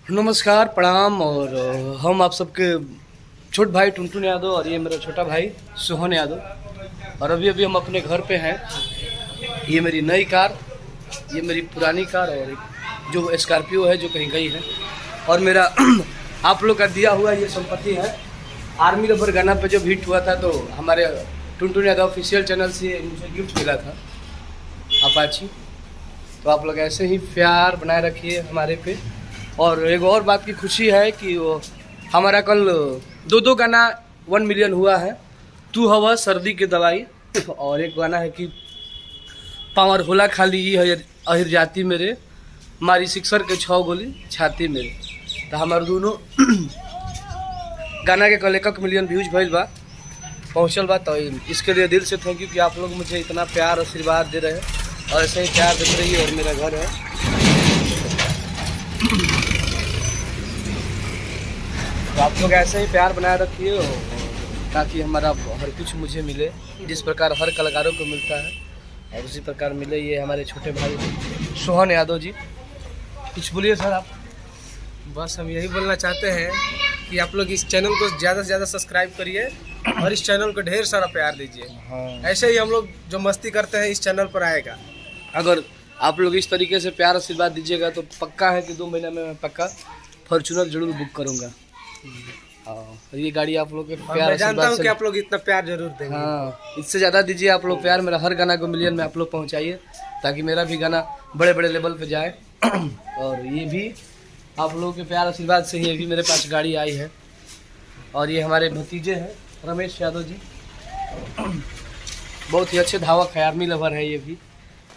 नमस्कार, प्रणाम। और हम आप सबके छोट भाई टुनटुन यादव और ये मेरा छोटा भाई सोहन यादव। और अभी हम अपने घर पे हैं। ये मेरी नई कार, ये मेरी पुरानी कार और जो स्कॉर्पियो है जो कहीं गई है। और मेरा आप लोग का दिया हुआ ये संपत्ति है। आर्मी रबर गाना पे जब हिट हुआ था तो हमारे टुनटुन यादव ऑफिशियल चैनल से मुझे गिफ्ट मिला था अपाची। तो आप लोग ऐसे ही प्यार बनाए रखिए हमारे पे। और एक और बात की खुशी है कि वो हमारा कल दो गाना 1 मिलियन हुआ है। तू हवा सर्दी की दवाई, और एक गाना है कि पावर होला खाली अहिर जाती मेरे, मारी सिक्सर के 6 गोली छाती मेरे। तो हमारे दोनों गाना के कल 1 मिलियन व्यूज भइल बा, पहुँचल बा। तो इसके लिए दिल से थैंक यू कि आप लोग मुझे इतना प्यार आशीर्वाद दे रहे हैं और ऐसे ही प्यार देते रहिए। और मेरा घर है, तो आप लोग ऐसे ही प्यार बनाए रखिए ताकि हमारा हर कुछ मुझे मिले, जिस प्रकार हर कलाकारों को मिलता है और उसी प्रकार मिले। ये हमारे छोटे भाई सोहन यादव जी, कुछ बोलिए सर आप। बस हम यही बोलना चाहते हैं कि आप लोग इस चैनल को ज़्यादा से ज़्यादा सब्सक्राइब करिए और इस चैनल को ढेर सारा प्यार दीजिए। हाँ, ऐसे ही हम लोग जो मस्ती करते हैं इस चैनल पर आएगा। अगर आप लोग इस तरीके से प्यार आशीर्वाद दीजिएगा तो पक्का है कि 2 महीना में मैं पक्का फॉर्च्यूनर जरूर बुक करूँगा। हाँ, ये गाड़ी आप लोग के प्यार मैं जानता हूँ से कि आप लोग इतना प्यार जरूर देंगे। हाँ, इससे ज़्यादा दीजिए आप लोग प्यार। मेरा हर गाना को मिलियन में आप लोग पहुँचाइए ताकि मेरा भी गाना बड़े बड़े लेवल पे जाए। और ये भी आप लोगों के प्यार आशीर्वाद से ही ये भी मेरे पास गाड़ी आई है। और ये हमारे भतीजे हैं रमेश यादव जी, बहुत ही अच्छे धावक है, आर्मी लवर है ये भी।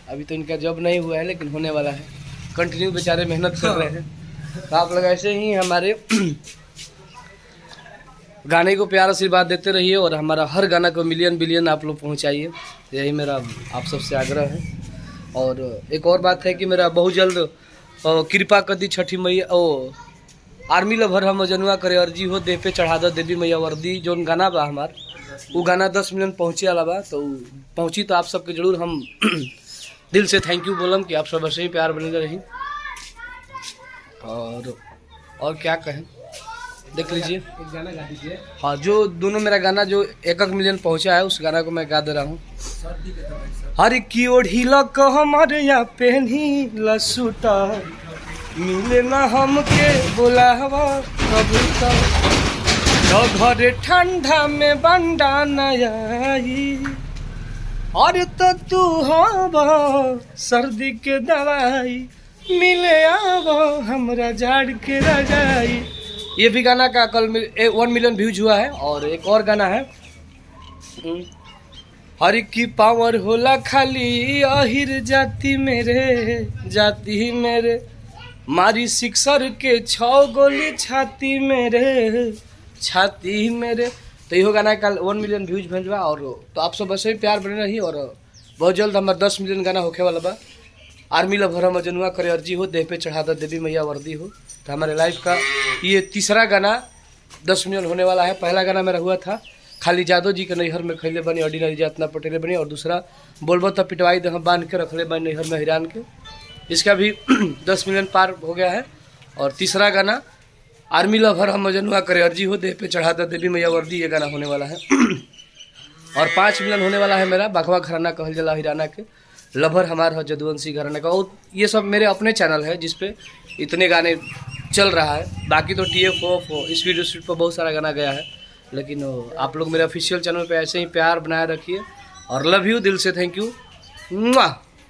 अभी तो इनका जॉब नहीं हुआ है लेकिन होने वाला है। कंटिन्यू बेचारे मेहनत कर रहे हैं। तो आप लोग ऐसे ही हमारे गाने को प्यार आशीर्वाद देते रहिए और हमारा हर गाना को मिलियन बिलियन आप लोग पहुंचाइए, यही मेरा आप सबसे आग्रह है। और एक और बात है कि मेरा बहुत जल्द कृपा कर दी छठी मैया ओ आर्मी लवर हम जनुआ करे अर्जी हो दे पे चढ़ा दो देवी मैया वर्दी। जो गाना बा हमार वो गाना 10 मिलियन पहुँचे वाला बा। तो पहुँची तो आप सबके जरूर हम दिल से थैंक यू बोलम कि आप सब ऐसे ही प्यार बने रही। और क्या कहें, देख लीजिए एक गाना गा दीजिए। हाँ, जो दोनों मेरा गाना जो 1 मिलियन पहुंचा है उस गाना को मैं गा दे रहा हूँ। हर की ओढ़ी लक हमारे यहाँ पहनी लसूटा, मिले ना हमके बोलावा कबूतर, तो घरे ठंडा में बंडा नई, और तो तू हवा सर्दी के दवाई, मिले आवो हमरा जाड़ के रजाई। ये भी गाना का कल 1 मिलियन व्यूज हुआ है। और एक और गाना है हर की पावर होला खाली अहिर जाती मेरे, मारी सिक्सर के 6 गोली छाती मेरे। तो यो गाना कल 1 मिलियन व्यूज भेजवा। और तो आप सब ऐसे ही प्यार बने रही। और बहुत जल्द हमारा 10 मिलियन गाना होके वाला बा। आर्मी लवर हम जनुआ करे अर्जी हो देह पे चढ़ा दो देवी मैया वर्दी हो। तो हमारे लाइफ का ये तीसरा गाना 10 मिलियन होने वाला है। पहला गाना मेरा हुआ था खाली जादव जी के नैहर में खैले बनी ऑर्डिनरी जातना पटेले बनी, और दूसरा बोलबो तब पिटवाई दे बांध के रखले बनी नैहर में हिरान के। इसका भी 10 मिलियन पार हो गया है। और तीसरा गाना आर्मी लवर हम जनुआ करे अर्जी हो देह पे चढ़ा दो देवी मैया वर्दी, ये गाना होने वाला है। और 5 मिलियन होने वाला है मेरा बघवा घराना कहल जला हिराना के लवर हमार है जदुवंशी घराना का। और ये सब मेरे अपने चैनल है जिसपे इतने गाने चल रहा है। बाकी तो TF हो इस वीडियो शूट पर बहुत सारा गाना गया है। लेकिन आप लोग मेरे ऑफिशियल चैनल पे ऐसे ही प्यार बनाए रखिए। और लव यू, दिल से थैंक यू।